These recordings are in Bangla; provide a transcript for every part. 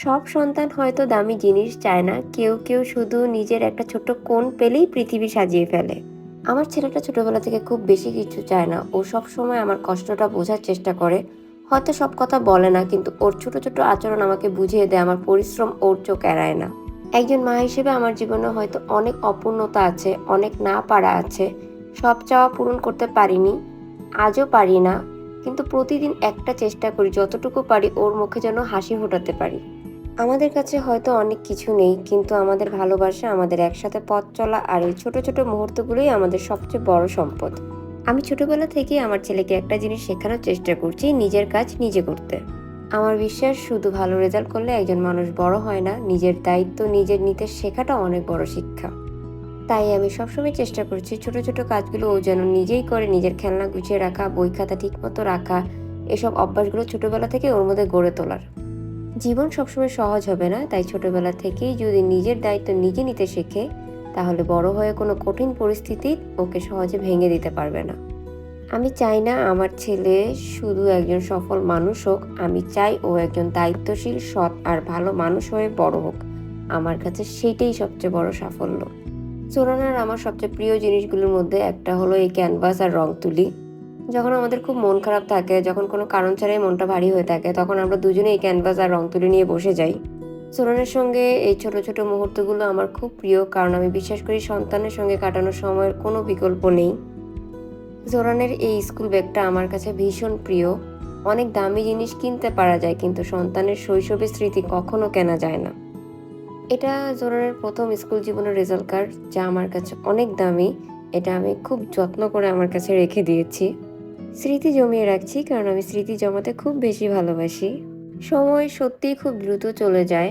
সব সন্তান হয়তো দামি জিনিস চায় না, কেউ কেউ শুধু নিজের একটা ছোট্ট কোণ পেলেই পৃথিবী সাজিয়ে ফেলে। আমার ছেলেটা ছোটবেলা থেকে খুব বেশি কিছু চায় না, ও সব সময় আমার কষ্টটা বোঝার চেষ্টা করে। হয়তো সব কথা বলে না, কিন্তু ওর ছোট ছোট আচরণ আমাকে বুঝিয়ে দেয় আমার পরিশ্রম ওর চোখ এড়ায় না। একজন মা হিসেবে আমার জীবনে হয়তো অনেক অপূর্ণতা আছে, অনেক না পারা আছে। সব চাওয়া পূরণ করতে পারিনি, আজও পারি না। কিন্তু প্রতিদিন একটা চেষ্টা করি, যতটুকু পারি ওর মুখে যেন হাসি ফোটাতে পারি। আমাদের কাছে হয়তো অনেক কিছু নেই, কিন্তু আমাদের ভালোবাসা, আমাদের একসাথে পথ চলা আর এই ছোট ছোট মুহূর্তগুলোই আমাদের সবচেয়ে বড় সম্পদ। আমি ছোটবেলা থেকেই আমার ছেলেকে একটা জিনিস শেখানোর চেষ্টা করছি, নিজের কাজ নিজে করতে। আমার বিশ্বাস, শুধু ভালো রেজাল্ট করলে একজন মানুষ বড় হয় না, নিজের দায়িত্ব নিজের নিতে শেখাটা অনেক বড় শিক্ষা। তাই আমি সবসময় চেষ্টা করছি ছোট ছোট কাজগুলো ও যেন নিজেই করে, নিজের খেলনা গুছিয়ে রাখা, বই খাতা ঠিক মতো রাখা, এসব অভ্যাসগুলো ছোটবেলা থেকে ওর মধ্যে গড়ে তোলার। জীবন সবসময় সহজ হবে না, তাই ছোটবেলা থেকেই যদি নিজের দায়িত্ব নিজে নিতে শেখে, তাহলে বড় হয়ে কোনো কঠিন পরিস্থিতি ওকে সহজে ভেঙে দিতে পারবে না। আমি চাই না আমার ছেলে শুধু একজন সফল মানুষ হোক, আমি চাই ও একজন দায়িত্বশীল, সৎ আর ভালো মানুষ হয়ে বড় হোক। আমার কাছে সেইটাই সবচেয়ে বড় সাফল্য। জোরানার আমার সবচেয়ে প্রিয় জিনিসগুলোর মধ্যে একটা হলো এই ক্যানভাস আর রং তুলি। যখন আমাদের খুব মন খারাপ থাকে, যখন কোনো কারণ ছাড়াই মনটা ভারী হয়ে থাকে, তখন আমরা দুজনে এই ক্যানভাস আর রং তুলি নিয়ে বসে যাই। সোনানের সঙ্গে এই ছোট ছোট মুহূর্তগুলো আমার খুব প্রিয়, কারণ আমি বিশ্বাস করি সন্তানের সঙ্গে কাটানো সময়ের কোনো বিকল্প নেই। জোরানের এই স্কুল ব্যাগটা আমার কাছে ভীষণ প্রিয়। অনেক দামি জিনিস কিনতে পারা যায়, কিন্তু সন্তানের শৈশবের স্মৃতি কখনো কেনা যায় না। এটা জোরানের প্রথম স্কুল জীবনের রেজাল্ট কার্ড, যা আমার কাছে অনেক দামি। এটা আমি খুব যত্ন করে আমার কাছে রেখে দিয়েছি। স্মৃতি জমিয়ে রাখছি, কারণ আমি স্মৃতি জমাতে খুব বেশি ভালোবাসি। সময় সত্যিই খুব দ্রুত চলে যায়।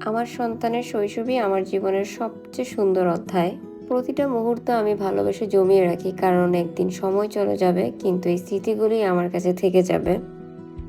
আমার সন্তানের শৈশবই আমার জীবনের সবচেয়ে সুন্দর অধ্যায়। প্রতিটা মুহূর্ত আমি ভালোবেসে জমিয়ে রাখি, কারণ একদিন সময় চলে যাবে, কিন্তু এই স্মৃতিগুলি আমার কাছে থেকে যাবে।